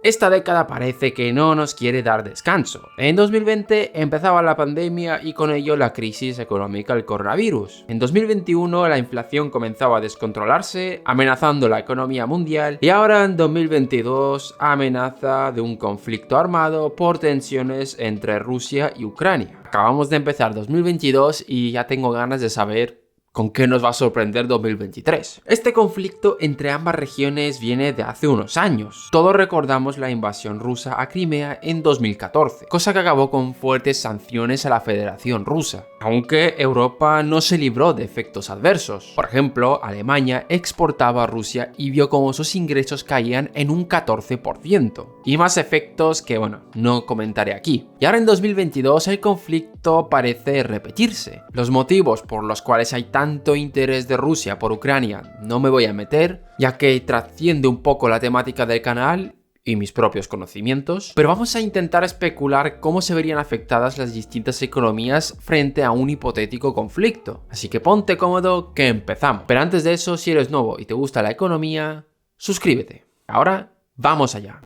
Esta década parece que no nos quiere dar descanso. En 2020 empezaba la pandemia y con ello la crisis económica del coronavirus. En 2021 la inflación comenzaba a descontrolarse, amenazando la economía mundial, y ahora en 2022 amenaza de un conflicto armado por tensiones entre Rusia y Ucrania. Acabamos de empezar 2022 y ya tengo ganas de saber ¿con qué nos va a sorprender 2023? Este conflicto entre ambas regiones viene de hace unos años. Todos recordamos la invasión rusa a Crimea en 2014, cosa que acabó con fuertes sanciones a la Federación Rusa. Aunque Europa no se libró de efectos adversos. Por ejemplo, Alemania exportaba a Rusia y vio cómo sus ingresos caían en un 14%. Y más efectos que, no comentaré aquí. Y ahora en 2022 el conflicto parece repetirse. Los motivos por los cuales hay tanto interés de Rusia por Ucrania no me voy a meter, ya que trasciende un poco la temática del canal y mis propios conocimientos, pero vamos a intentar especular cómo se verían afectadas las distintas economías frente a un hipotético conflicto. Así que ponte cómodo que empezamos. Pero antes de eso, si eres nuevo y te gusta la economía, suscríbete. Ahora, vamos allá.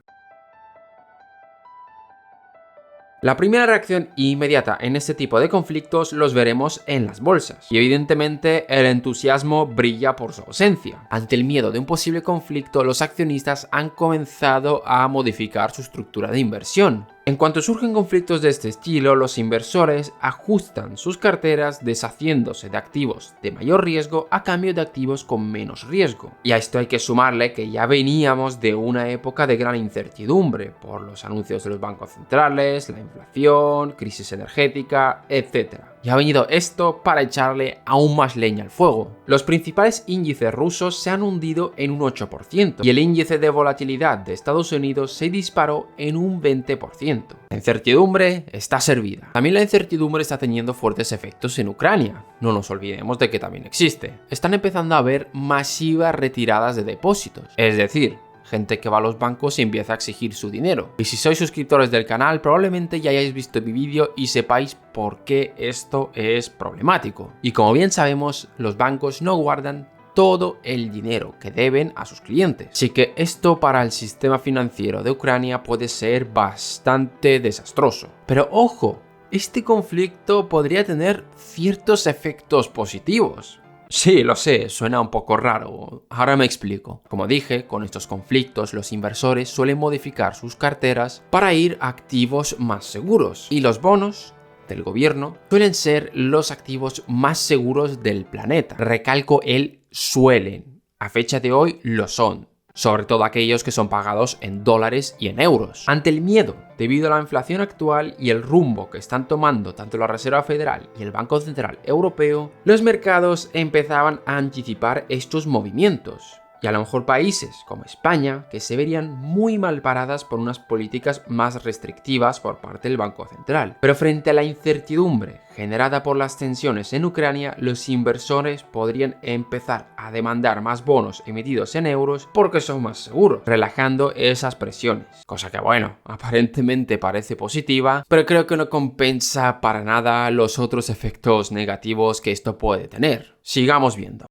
La primera reacción inmediata en este tipo de conflictos los veremos en las bolsas, y evidentemente el entusiasmo brilla por su ausencia. Ante el miedo de un posible conflicto, los accionistas han comenzado a modificar su estructura de inversión. En cuanto surgen conflictos de este estilo, los inversores ajustan sus carteras deshaciéndose de activos de mayor riesgo a cambio de activos con menos riesgo. Y a esto hay que sumarle que ya veníamos de una época de gran incertidumbre por los anuncios de los bancos centrales, la inflación, crisis energética, etc. Y ha venido esto para echarle aún más leña al fuego. Los principales índices rusos se han hundido en un 8% y el índice de volatilidad de Estados Unidos se disparó en un 20%. La incertidumbre está servida. También la incertidumbre está teniendo fuertes efectos en Ucrania. No nos olvidemos de que también existe. Están empezando a haber masivas retiradas de depósitos. Es decir, gente que va a los bancos y empieza a exigir su dinero. Y si sois suscriptores del canal, probablemente ya hayáis visto mi vídeo y sepáis por qué esto es problemático. Y como bien sabemos, los bancos no guardan todo el dinero que deben a sus clientes. Así que esto para el sistema financiero de Ucrania puede ser bastante desastroso. Pero ojo, este conflicto podría tener ciertos efectos positivos. Sí, lo sé, suena un poco raro. Ahora me explico. Como dije, con estos conflictos los inversores suelen modificar sus carteras para ir a activos más seguros. Y los bonos del gobierno suelen ser los activos más seguros del planeta. Recalco el suelen. A fecha de hoy lo son. Sobre todo aquellos que son pagados en dólares y en euros. Ante el miedo debido a la inflación actual y el rumbo que están tomando tanto la Reserva Federal y el Banco Central Europeo, los mercados empezaban a anticipar estos movimientos. Y a lo mejor países como España, que se verían muy mal paradas por unas políticas más restrictivas por parte del Banco Central. Pero frente a la incertidumbre generada por las tensiones en Ucrania, los inversores podrían empezar a demandar más bonos emitidos en euros porque son más seguros, relajando esas presiones. Cosa que aparentemente parece positiva, pero creo que no compensa para nada los otros efectos negativos que esto puede tener. Sigamos viendo.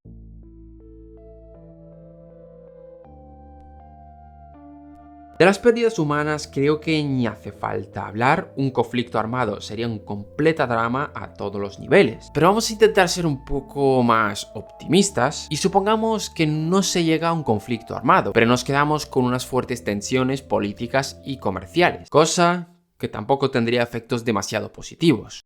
De las pérdidas humanas creo que ni hace falta hablar, un conflicto armado sería un completo drama a todos los niveles. Pero vamos a intentar ser un poco más optimistas y supongamos que no se llega a un conflicto armado, pero nos quedamos con unas fuertes tensiones políticas y comerciales, cosa que tampoco tendría efectos demasiado positivos.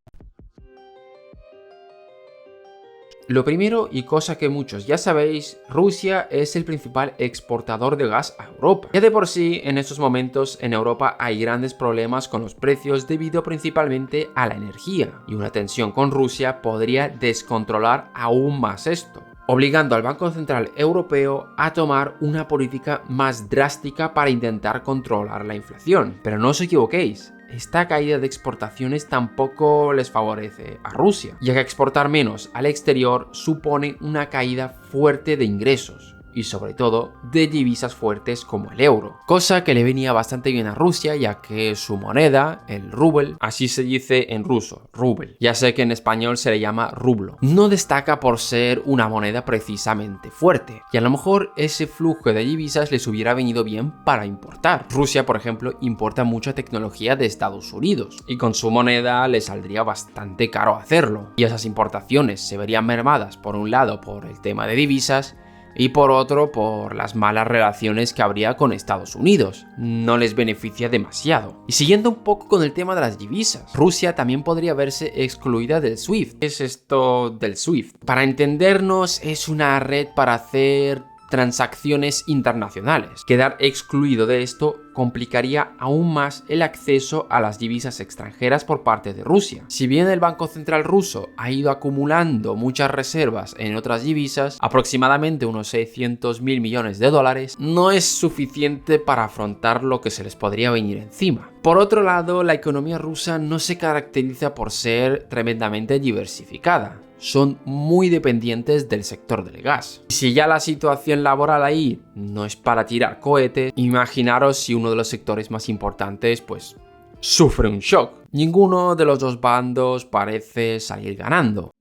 Lo primero, y cosa que muchos ya sabéis, Rusia es el principal exportador de gas a Europa. Ya de por sí, en estos momentos en Europa hay grandes problemas con los precios debido principalmente a la energía, y una tensión con Rusia podría descontrolar aún más esto, obligando al Banco Central Europeo a tomar una política más drástica para intentar controlar la inflación. Pero no os equivoquéis, esta caída de exportaciones tampoco les favorece a Rusia, ya que exportar menos al exterior supone una caída fuerte de ingresos. y sobre todo de divisas fuertes como el euro, cosa que le venía bastante bien a Rusia ya que su moneda, el rubel, así se dice en ruso, rubel, ya sé que en español se le llama rublo, no destaca por ser una moneda precisamente fuerte y a lo mejor ese flujo de divisas les hubiera venido bien para importar. Rusia, por ejemplo, importa mucha tecnología de Estados Unidos y con su moneda le saldría bastante caro hacerlo y esas importaciones se verían mermadas por un lado por el tema de divisas y por otro por las malas relaciones que habría con Estados Unidos. No les beneficia demasiado. Y siguiendo un poco con el tema de las divisas, Rusia también podría verse excluida del SWIFT. ¿Qué es esto del SWIFT? Para entendernos, es una red para hacer transacciones internacionales. Quedar excluido de esto complicaría aún más el acceso a las divisas extranjeras por parte de Rusia. Si bien el Banco Central ruso ha ido acumulando muchas reservas en otras divisas, aproximadamente unos 600.000 millones de dólares, no es suficiente para afrontar lo que se les podría venir encima. Por otro lado, la economía rusa no se caracteriza por ser tremendamente diversificada. Son muy dependientes del sector del gas. Y si ya la situación laboral ahí no es para tirar cohetes, imaginaros si uno de los sectores más importantes pues sufre un shock. Ninguno de los dos bandos parece salir ganando.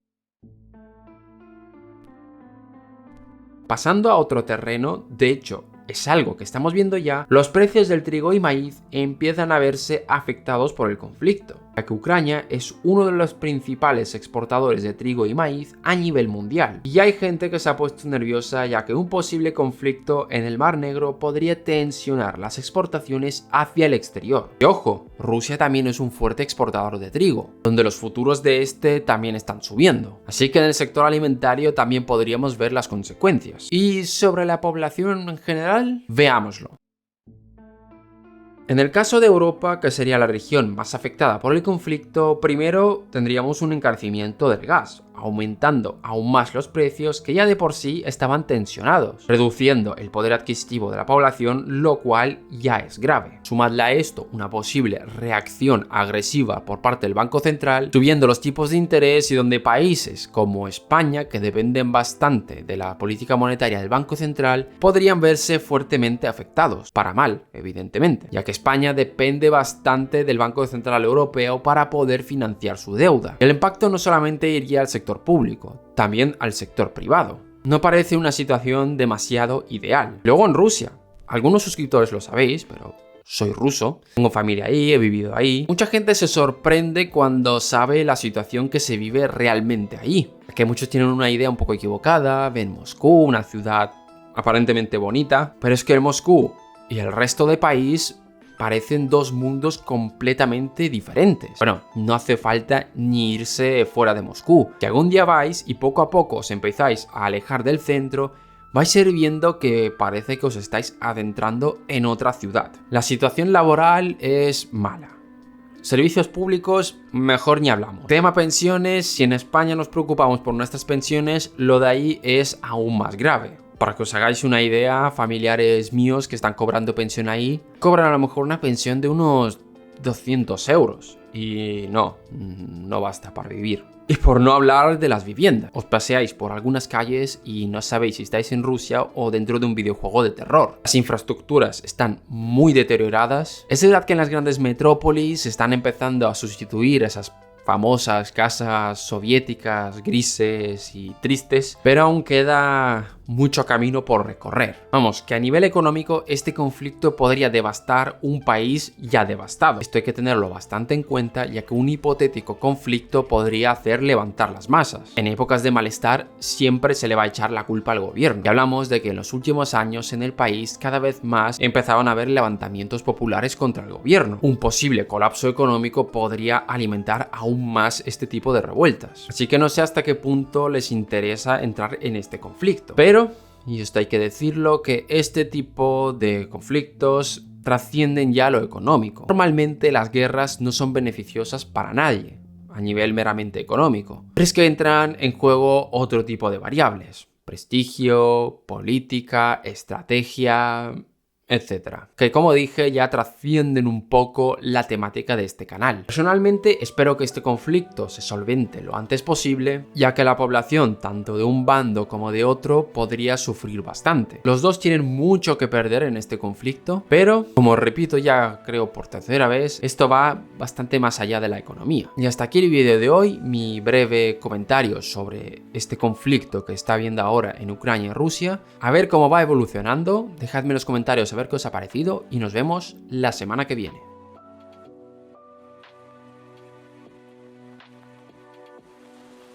Pasando a otro terreno, de hecho, es algo que estamos viendo ya, los precios del trigo y maíz empiezan a verse afectados por el conflicto, ya que Ucrania es uno de los principales exportadores de trigo y maíz a nivel mundial. Y hay gente que se ha puesto nerviosa ya que un posible conflicto en el Mar Negro podría tensionar las exportaciones hacia el exterior. Y ojo, Rusia también es un fuerte exportador de trigo, donde los futuros de este también están subiendo. Así que en el sector alimentario también podríamos ver las consecuencias. Y sobre la población en general, veámoslo. En el caso de Europa, que sería la región más afectada por el conflicto, primero tendríamos un encarecimiento del gas, aumentando aún más los precios que ya de por sí estaban tensionados, reduciendo el poder adquisitivo de la población, lo cual ya es grave. Sumadle a esto una posible reacción agresiva por parte del Banco Central, subiendo los tipos de interés y donde países como España, que dependen bastante de la política monetaria del Banco Central, podrían verse fuertemente afectados, para mal, evidentemente, ya que España depende bastante del Banco Central Europeo para poder financiar su deuda. El impacto no solamente iría al sector público, también al sector privado. No parece una situación demasiado ideal. Luego en Rusia, algunos suscriptores lo sabéis, pero soy ruso, tengo familia ahí, he vivido ahí. Mucha gente se sorprende cuando sabe la situación que se vive realmente ahí, que muchos tienen una idea un poco equivocada, ven Moscú, una ciudad aparentemente bonita, pero es que Moscú y el resto del país parecen dos mundos completamente diferentes. Bueno, no hace falta ni irse fuera de Moscú. Si algún día vais y poco a poco os empezáis a alejar del centro, vais a ir viendo que parece que os estáis adentrando en otra ciudad. La situación laboral es mala. Servicios públicos, mejor ni hablamos. Tema pensiones, si en España nos preocupamos por nuestras pensiones, lo de ahí es aún más grave. Para que os hagáis una idea, familiares míos que están cobrando pensión ahí, cobran a lo mejor una pensión de unos 200 euros. Y no basta para vivir. Y por no hablar de las viviendas. Os paseáis por algunas calles y no sabéis si estáis en Rusia o dentro de un videojuego de terror. Las infraestructuras están muy deterioradas. Es verdad que en las grandes metrópolis están empezando a sustituir esas famosas casas soviéticas, grises y tristes, pero aún queda mucho camino por recorrer. Vamos, que a nivel económico este conflicto podría devastar un país ya devastado. Esto hay que tenerlo bastante en cuenta, ya que un hipotético conflicto podría hacer levantar las masas. En épocas de malestar siempre se le va a echar la culpa al gobierno. Y hablamos de que en los últimos años en el país cada vez más empezaban a haber levantamientos populares contra el gobierno. Un posible colapso económico podría alimentar aún más este tipo de revueltas. Así que no sé hasta qué punto les interesa entrar en este conflicto. Pero, y esto hay que decirlo, que este tipo de conflictos trascienden ya lo económico. Normalmente las guerras no son beneficiosas para nadie, a nivel meramente económico. Pero es que entran en juego otro tipo de variables. Prestigio, política, estrategia, etc. Que como dije ya trascienden un poco la temática de este canal. Personalmente espero que este conflicto se solvente lo antes posible, ya que la población tanto de un bando como de otro podría sufrir bastante. Los dos tienen mucho que perder en este conflicto, pero como repito ya creo por tercera vez, esto va bastante más allá de la economía. Y hasta aquí el vídeo de hoy, mi breve comentario sobre este conflicto que está habiendo ahora en Ucrania y Rusia. A ver cómo va evolucionando, dejadme en los comentarios a ver qué os ha parecido y nos vemos la semana que viene.